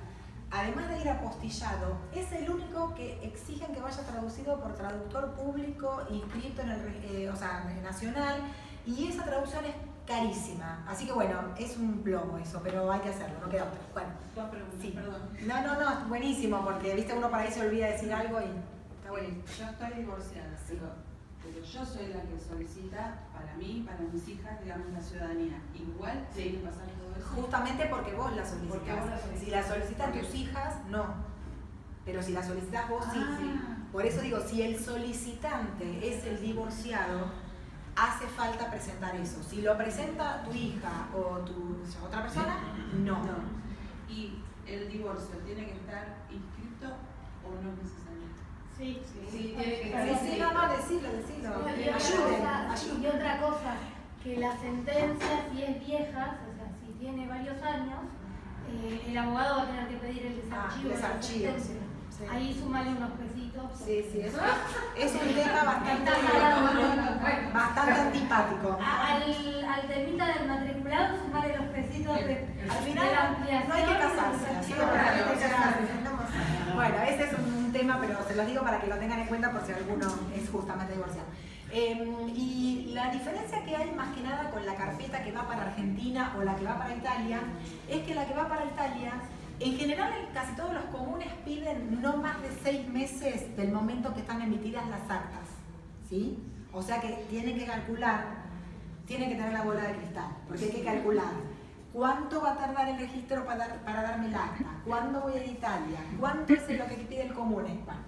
además de ir apostillado, es el único que exigen que vaya traducido por traductor público inscrito en el nacional, y esa traducción es carísima. Así que bueno, es un plomo eso, pero hay que hacerlo, no queda otra. Bueno, Dos preguntas, sí. perdón. No, buenísimo, porque viste, uno por ahí se olvida decir algo y está bueno. Yo estoy divorciada, pero yo soy la que solicita para mí, para mis hijas, digamos, la ciudadanía. Igual tiene que pasar todo eso. Justamente porque vos la solicitas. Porque vos la solicitas. Si la solicitan tus hijas, no. Pero si la solicitas vos, sí. Por eso digo, si el solicitante es el divorciado, hace falta presentar eso. Si lo presenta tu hija o otra persona, no. ¿Y el divorcio tiene que estar inscrito o no es necesario? Sí, Sí, tiene que Sí, estar. sí, no, decilo. Y otra cosa, que la sentencia, si es vieja, o sea, si tiene varios años, el abogado va a tener que pedir el desarchivo. Desarchivo, de la sentencia. Sí. Ahí sumale unos pesitos. Sí, eso es un tema bastante antipático. Al temita del matriculado sumale los pesitos Al final de la ampliación. no hay que casarse. ¿Sí? Bueno, ese es un tema, pero se los digo para que lo tengan en cuenta por si alguno es justamente divorciado. Y la diferencia que hay más que nada con la carpeta que va para Argentina o la que va para Italia es que la que va para Italia, en general casi todos los comunes piden no más de 6 meses del momento que están emitidas las actas, ¿sí? O sea que tienen que calcular, tienen que tener la bola de cristal, porque hay que calcular cuánto va a tardar el registro para darme el acta, cuándo voy a Italia, cuánto es lo que pide el comune. Bueno.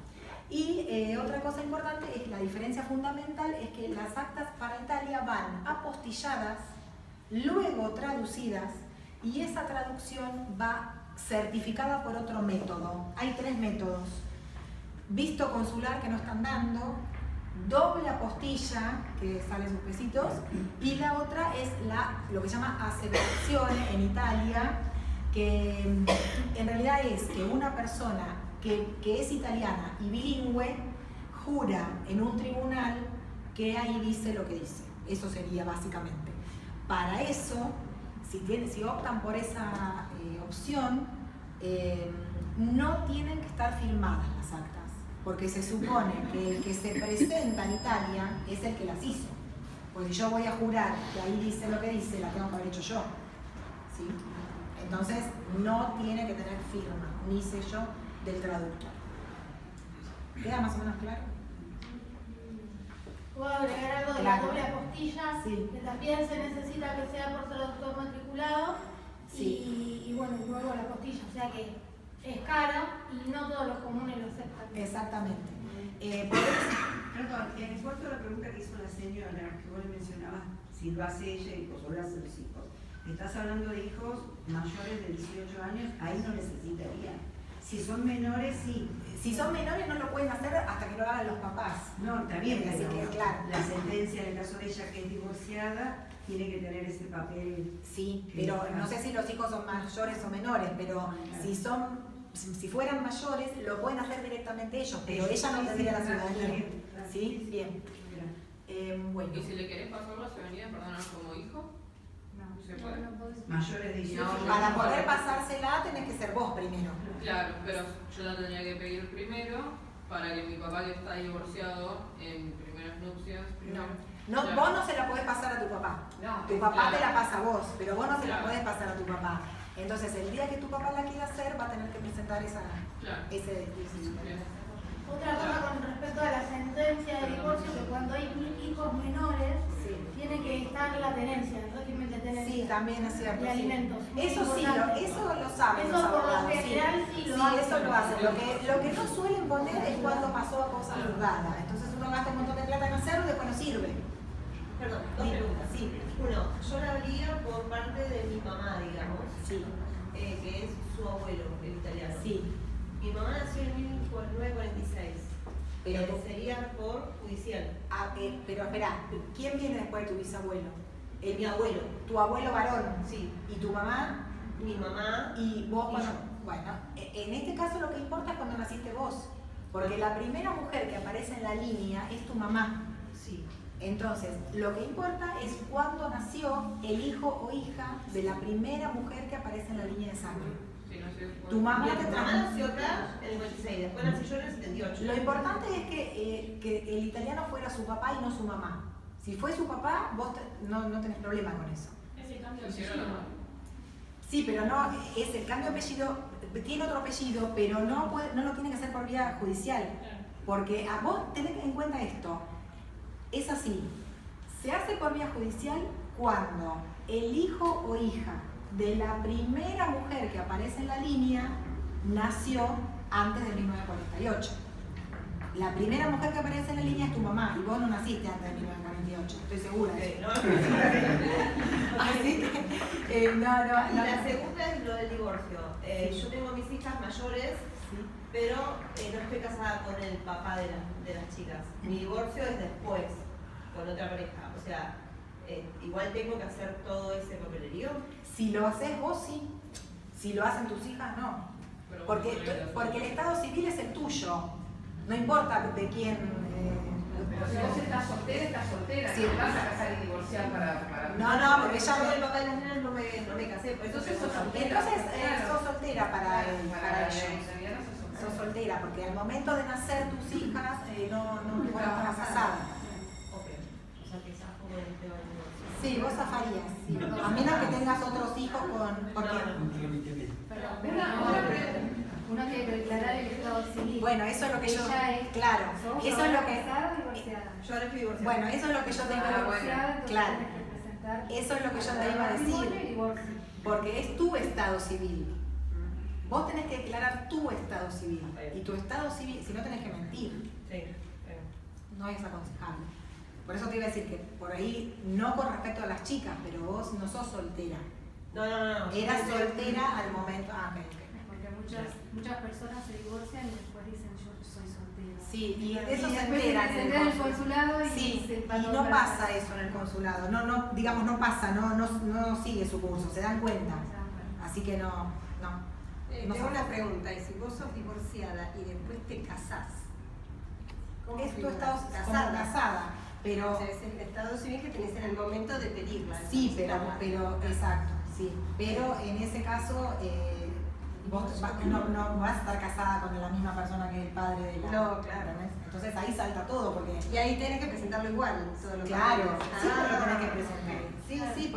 Y otra cosa importante es la diferencia fundamental es que las actas para Italia van apostilladas, luego traducidas, y esa traducción va certificada por otro método. Hay 3 métodos. Visto consular, que no están dando, doble apostilla, que sale sus pesitos, y la otra es lo que se llama aseverazione en Italia, que en realidad es que una persona que es italiana y bilingüe jura en un tribunal que ahí dice lo que dice. Eso sería básicamente. Para eso, si optan por esa opción, no tienen que estar firmadas las actas, porque se supone que el que se presenta en Italia es el que las hizo. Pues si yo voy a jurar que ahí dice lo que dice, la tengo que haber hecho yo. ¿Sí? Entonces, no tiene que tener firma ni sello del traductor. ¿Queda más o menos claro? ¿Puedo agregar algo de Claro. la doble apostilla? Sí. Que también se necesita que sea por traductor matriculado. Sí. Y bueno, luego la apostilla, o sea que es caro y no todos los comunes lo aceptan. Exactamente. Perdón, en cuanto a la pregunta que hizo la señora, que vos le mencionabas, si lo hace ella y pues lo hacen los hijos. Estás hablando de hijos mayores de 18 años, ahí no necesitaría. Si son menores, sí. Si son menores no lo pueden hacer hasta que lo hagan los papás. No, está bien, Así pero que, claro. la sentencia en el caso de ella que es divorciada tiene que tener ese papel. Sí, pero no sé si los hijos son mayores o menores, pero si fueran mayores lo pueden hacer directamente ellos, pero ella no tendría la ciudadanía. ¿Sí? Bien. Bueno. ¿Y si le querés pasar la ciudadanía, perdón, como hijo? No se puede. Mayores de 18 años. Para poder pasársela tenés que ser vos primero. Claro, pero yo la tenía que pedir primero para que mi papá, que está divorciado en primeras nupcias, primero. No, Claro. vos no se la podés pasar a tu papá. No, Tu papá claro. te la pasa a vos, pero vos no se la Claro. podés pasar a tu papá. Entonces, el día que tu papá la quiera hacer, va a tener que presentar Claro. ese. Bien. Otra cosa con respecto a la sentencia de divorcio, que cuando hay hijos menores, Sí. tiene que estar la tenencia, el régimen de tenencia. Sí, también es cierto. Y sí. alimentos. Muy Eso sí, importante. eso lo saben. Eso los por lo abogados, general sí lo Sí, hacen. eso lo hacen. Lo que no suelen poner es cuando pasó a cosa juzgada. Entonces uno gasta un montón de plata en hacerlo y después no sirve. Perdón, dos Sí. preguntas. Sí. Uno, yo la haría por parte de mi mamá, digamos, Sí. que es su abuelo, el italiano. Sí. Mi mamá nació en 1946. Pero Sería por judicial. pero espera, ¿quién viene después de tu bisabuelo? Mi abuelo. Tu abuelo varón. Sí. ¿Y tu mamá? Mi mamá. Y vos Y cuando. yo. Bueno, en este caso lo que importa es cuando naciste vos. Porque la primera mujer que aparece en la línea es tu mamá. Sí. Entonces, lo que importa es cuándo nació el hijo o hija de la primera mujer que aparece en la línea de sangre. Sí, no sé. Tu mamá Mi te mamá trajo. nació acá en el 96, después nací yo en el 78. Lo importante es que el italiano fuera su papá y no su mamá. Si fue su papá, vos no tenés problema con eso. Sí, pero no, es el cambio de apellido, tiene otro apellido, pero no lo tiene que hacer por vía judicial. Porque a vos tenés en cuenta esto. Es así, se hace por vía judicial cuando el hijo o hija de la primera mujer que aparece en la línea nació antes de 1948. La primera mujer que aparece en la línea es tu mamá y vos no naciste antes de 1948, estoy segura. de eso. Así que, no. Y la segunda es lo del divorcio. Yo tengo mis hijas mayores, pero no estoy casada con el papá de las chicas. Mi divorcio es después, con otra pareja. O sea, igual tengo que hacer todo ese papelerío. Si lo haces vos, sí. Si lo hacen tus hijas, no. Porque el estado civil es el tuyo. No importa de quién. Pero si vos estás soltera, Sí. ¿te vas a casar y divorciar para... No, porque Yo ella el papá de las nenas no me casé, por eso Entonces soy sos soltera. Entonces Claro. sos soltera para ellos. italiana sos soltera. Sos soltera, porque al momento de nacer tus hijas no estabas casada. Ok. O sea que zafo con el tema del divorcio. Sí, vos zafarías. Sí. A menos que tengas otros hijos con... porque- Perdón, pero Una pregunta. uno tiene que declarar el estado civil. Bueno, eso es lo que yo... Ella es- Claro, ¿Sos eso es lo que... casada o divorciada? Yo ahora estoy divorciada. Bueno, eso es lo que yo tengo Ah, que... bueno. Divorciada, entonces claro. tenés que presentar Eso es lo que yo te iba a matrimonio y decir. divorcio. Porque es tu estado civil. Vos tenés que declarar tu estado civil. Y tu estado civil, si no tenés que mentir, Sí. no es aconsejable. Por eso te iba a decir que por ahí, no con respecto a las chicas, pero vos no sos soltera. No. Eras soltera al momento... Ah, ok. Porque muchas personas se divorcian y después dicen yo soy soltera. Sí, y de eso Y se después enteran se en enteran el en el consulado y Sí, se y no pasa eso en el consulado. Digamos, no pasa, no sigue su curso, se dan cuenta. Así que no. No tengo son- una pregunta, y si vos sos divorciada y después te casás, ¿cómo Es tu figuras? estado como casada, pero... O sea, es el estado civil que tenés en el momento de pedirla. Sí, pero, solicitarla. exacto, sí. Pero en ese caso, vos no vas a estar casada con la misma persona que el padre de la... No, claro. ¿entendés? Entonces ahí salta todo, porque... Y ahí tenés que presentarlo igual, todo lo que Claro, hagas. siempre lo tenés que Ah, presentar. ok. Sí,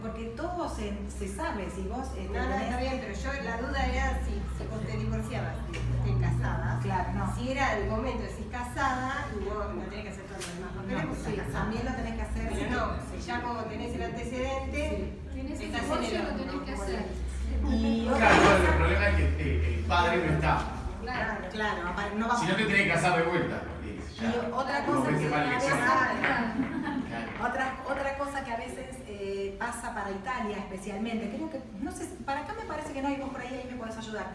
porque todo se sabe, si vos... No, tenés- está bien, pero yo la duda era si vos te divorciabas y después te casabas. Claro, no. Si era el momento de ser casada y no tenés que hacer todo lo demás papeles, No, porque sí, estás casada. también lo tenés que hacer. Pero no, si ya como tenés el antecedente, Tenés el estás en divorcio, el lo tenés que hacer. Y otra Claro, el cosa... problema es que el padre no está. Claro, no va Si no te tenés que casar de vuelta. porque Y ya otra no cosa ves que mal a elección. veces- Claro. Otra cosa que a veces pasa para Italia especialmente, creo que, no sé, para acá me parece que no, y vos por ahí me podés ayudar,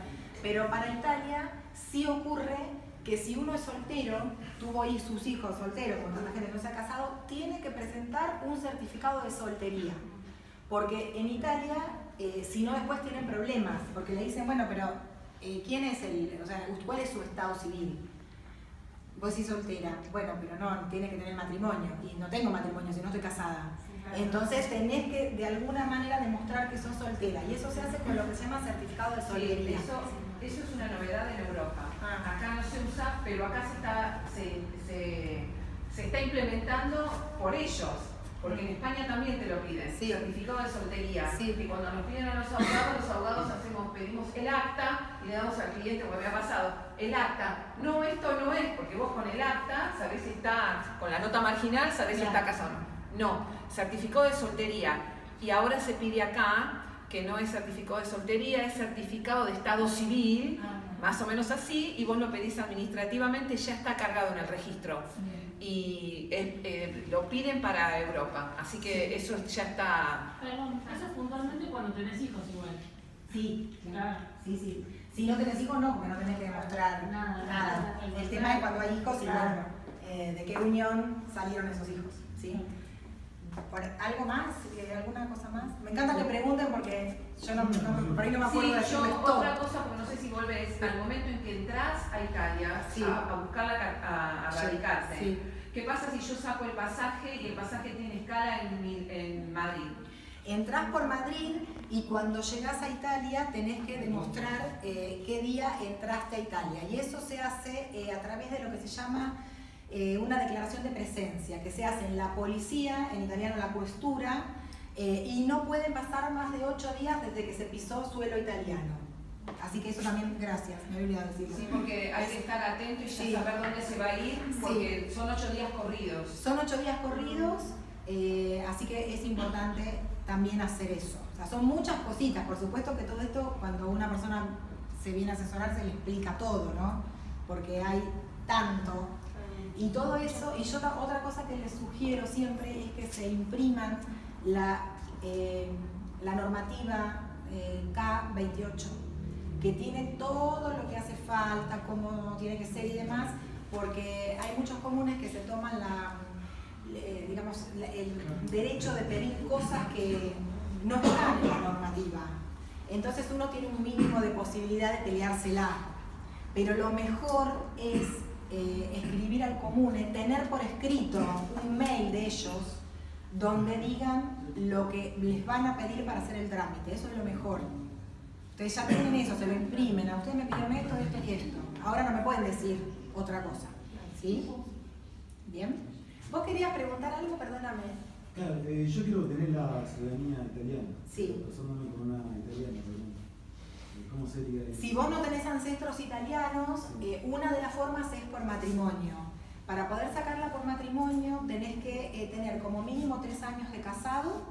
pero para Italia sí ocurre que si uno es soltero, tuvo ahí sus hijos solteros, cuando la gente no se ha casado, tiene que presentar un certificado de soltería. Porque en Italia, si no después tienen problemas, porque le dicen, bueno, pero ¿quién es cuál es su estado civil? Vos decís soltera, bueno, pero no, tiene que tener matrimonio, y no tengo matrimonio, si no estoy casada. Entonces tenés que de alguna manera demostrar que sos soltera, y eso se hace con lo que se llama certificado de Sí, soltería. eso es una novedad en Europa. Ah. Acá no se usa, pero acá se está implementando por ellos. Porque en España también te lo piden, Sí. certificado de soltería. Sí. Y cuando nos piden a los abogados pedimos el acta y le damos al cliente, porque me ha pasado, el acta. No, esto no es, porque vos con el acta sabés si está, con la nota marginal sabés si Claro. está casado o no. No, certificado de soltería. Y ahora se pide acá que no es certificado de soltería, es certificado de estado civil, más o menos así, y vos lo pedís administrativamente, ya está cargado en el registro. Y lo piden para Europa, así que eso ya está. Perdón, eso es puntualmente cuando tenés hijos igual. Sí, Claro. sí. Si no tenés hijos, no, porque no tenés que demostrar nada. El tema es cuando hay hijos y Claro. bueno, de qué unión salieron esos hijos. ¿Sí? ¿Algo más? ¿Alguna cosa más? Me encanta que pregunten porque yo por ahí no me acuerdo de Sí, decirles yo todo. otra cosa, porque no sé si volvés, al momento en que entras a Italia Sí. a buscar a Sí, radicarte, sí. ¿qué pasa si yo saco el pasaje y el pasaje tiene escala en Madrid? Entrás por Madrid y cuando llegás a Italia tenés que demostrar qué día entraste a Italia. Y eso se hace a través de lo que se llama una declaración de presencia, que se hace en la policía, en italiano la questura, y no pueden pasar más de 8 días desde que se pisó suelo italiano. Así que eso también, gracias, me había olvidado decirlo. Sí, porque hay que estar atento y ya Sí. saber dónde se va a ir, porque son 8 días corridos. Son 8 días corridos, así que es importante también hacer eso. O sea, son muchas cositas, por supuesto que todo esto, cuando una persona se viene a asesorar, se le explica todo, ¿no? Porque hay tanto. Y todo eso, y yo otra cosa que les sugiero siempre es que se impriman la normativa K28, que tiene todo lo que hace falta, cómo tiene que ser y demás, porque hay muchos comunes que se toman el derecho de pedir cosas que no están en la normativa. Entonces uno tiene un mínimo de posibilidad de peleársela. Pero lo mejor es escribir al comune, tener por escrito un mail de ellos donde digan lo que les van a pedir para hacer el trámite. Eso es lo mejor. Ustedes ya tienen eso, se lo imprimen. A ustedes me pidieron esto, esto y esto. Ahora no me pueden decir otra cosa. ¿Sí? ¿Bien? ¿Vos querías preguntar algo? Perdóname. Claro, yo quiero tener la ciudadanía italiana. Sí. Casándome con una italiana, ¿cómo sería eso? Si vos no tenés ancestros italianos, una de las formas es por matrimonio. Para poder sacarla por matrimonio tenés que tener como mínimo 3 años de casado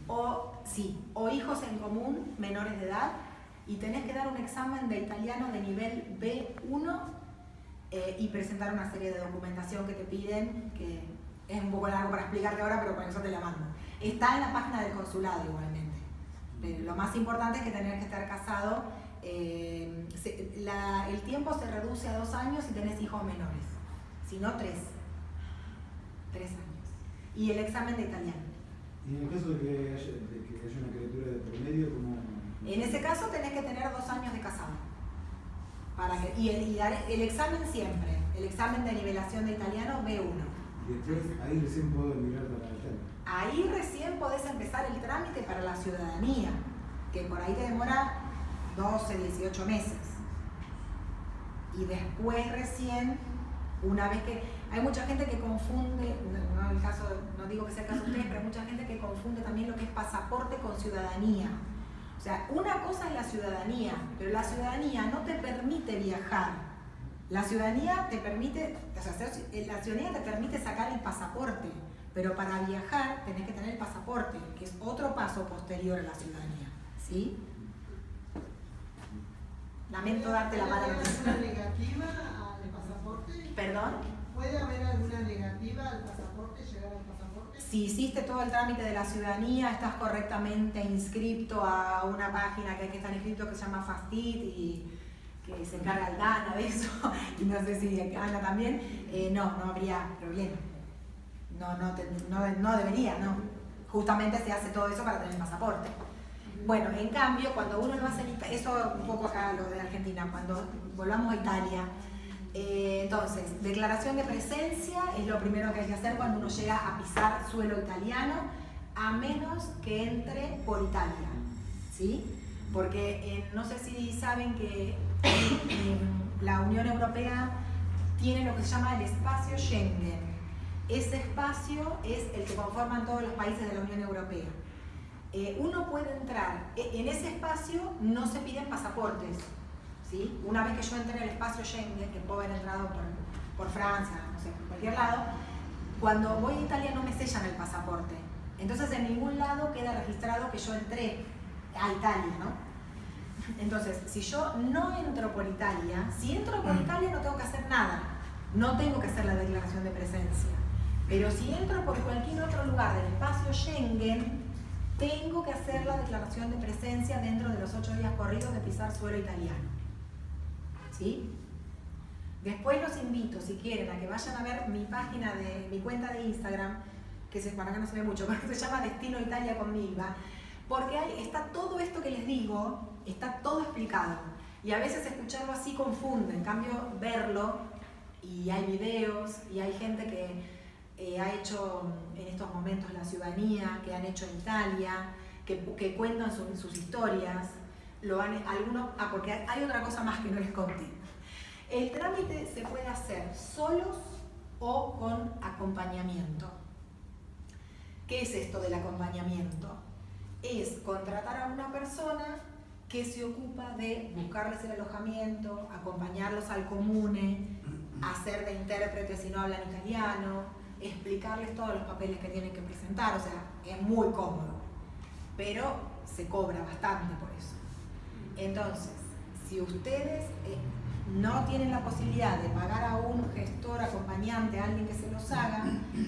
o hijos en común menores de edad, y tenés que dar un examen de italiano de nivel B1 y presentar una serie de documentación que te piden, que es un poco largo para explicarte ahora, pero por eso te la mando. Está en la página del consulado igualmente. Pero lo más importante es que tenés que estar casado. El tiempo se reduce a 2 años si tenés hijos menores, si no 3. 3 años. Y el examen de italiano. Y en el caso de que haya una criatura de por medio, ¿cómo? En ese caso tenés que tener 2 años de casado. Y dar el examen siempre, el examen de nivelación de italiano B1. Y después ahí recién puedo emigrar para Italia. Ahí recién podés empezar el trámite para la ciudadanía, que por ahí te demora 12, 18 meses. Y después recién, una vez que... Hay mucha gente que confunde, no digo que sea el caso de ustedes, pero hay mucha gente que confunde también lo que es pasaporte con ciudadanía. O sea, una cosa es la ciudadanía, pero la ciudadanía no te permite viajar. La ciudadanía te permite, sacar el pasaporte, pero para viajar tenés que tener el pasaporte, que es otro paso posterior a la ciudadanía. ¿Sí? Lamento darte la mala noticia. ¿Puede haber alguna negativa al pasaporte? ¿Perdón? ¿Puede haber alguna negativa al pasaporte, llegar al pasaporte? Si hiciste todo el trámite de la ciudadanía, estás correctamente inscrito a una página que hay que estar inscrito que se llama Fastit y que se encarga el Dana de eso, y no sé si Ana también, no habría problema. No debería, no. Justamente se hace todo eso para tener el pasaporte. Bueno, en cambio, cuando uno lo hace en Italia, eso un poco acá lo de Argentina, cuando volvamos a Italia, entonces, declaración de presencia es lo primero que hay que hacer cuando uno llega a pisar suelo italiano, a menos que entre por Italia, ¿sí? Porque no sé si saben que la Unión Europea tiene lo que se llama el espacio Schengen. Ese espacio es el que conforman todos los países de la Unión Europea. Uno puede entrar, en ese espacio no se piden pasaportes, ¿sí? Una vez que yo entré en el espacio Schengen, que puedo haber entrado por Francia, no sé, por cualquier lado, cuando voy a Italia no me sellan el pasaporte. Entonces en ningún lado queda registrado que yo entré a Italia, ¿no? Entonces, si yo no entro por Italia, si entro por Italia no tengo que hacer nada, no tengo que hacer la declaración de presencia. Pero si entro por cualquier otro lugar del espacio Schengen, tengo que hacer la declaración de presencia dentro de los 8 días corridos de pisar suelo italiano. ¿Sí? Después los invito, si quieren, a que vayan a ver mi página de mi cuenta de Instagram, que para acá no se ve mucho, pero se llama Destino Italia con Milva, porque está todo esto que les digo, está todo explicado. Y a veces escucharlo así confunde, en cambio verlo, y hay videos, y hay gente que ha hecho en estos momentos la ciudadanía, que han hecho en Italia, que cuentan sus historias, porque hay otra cosa más que no les conté. El trámite se puede hacer solos o con acompañamiento. ¿Qué es esto del acompañamiento? Es contratar a una persona que se ocupa de buscarles el alojamiento, acompañarlos al comune, hacer de intérprete si no hablan italiano, explicarles todos los papeles que tienen que presentar, o sea, es muy cómodo, pero se cobra bastante por eso. Entonces, si ustedes no tienen la posibilidad de pagar a un gestor, acompañante, a alguien que se los haga,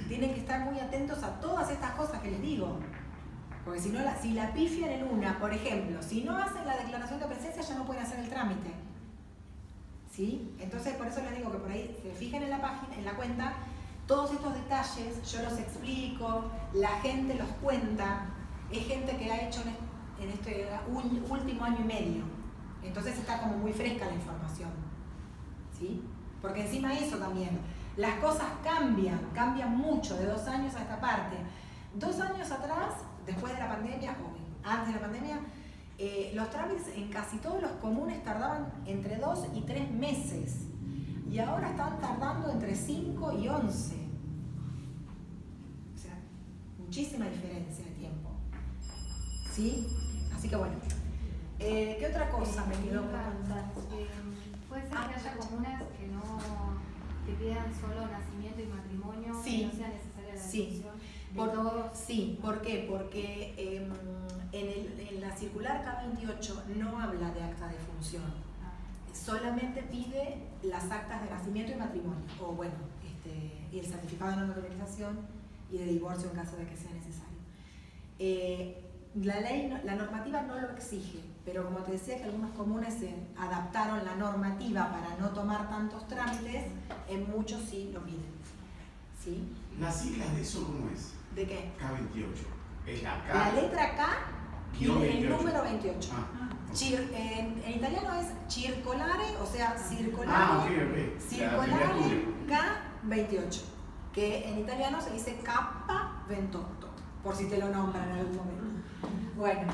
tienen que estar muy atentos a todas estas cosas que les digo. Porque si la pifian en una, por ejemplo, si no hacen la declaración de presencia ya no pueden hacer el trámite. ¿Sí? Entonces por eso les digo que por ahí se fijen en la página, en la cuenta, todos estos detalles, yo los explico, la gente los cuenta, es gente que ha hecho en este último año y medio. Entonces está como muy fresca la información. ¿Sí? Porque encima eso también, las cosas cambian mucho de 2 años a esta parte. 2 años atrás, después de la pandemia, o antes de la pandemia, los trámites en casi todos los comunes tardaban entre 2 y 3 meses. Y ahora están tardando entre 5 y 11. O sea, muchísima diferencia de tiempo. ¿Sí? Así que bueno. ¿Qué otra cosa me quedó por contar? Puede ser que haya comunas que no te pidan solo nacimiento y matrimonio, Sí. que no sea necesaria la Sí. defunción de todos. Sí, ¿por qué? Porque en la circular K28 no habla de acta de función. Solamente pide las actas de nacimiento y matrimonio, o bueno, y el certificado de no naturalización y de divorcio en caso de que sea necesario. La ley, la normativa no lo exige, pero como te decía que algunos comunes se adaptaron la normativa para no tomar tantos trámites, en muchos sí lo piden. ¿Sí? ¿Las siglas de eso cómo es? ¿De qué? K28. Es la K. La letra K y el 28. número 28. En italiano es circolare, o sea, circolare, ok. circolare K28, que en italiano se dice K28, por si te lo nombran en algún momento. Bueno.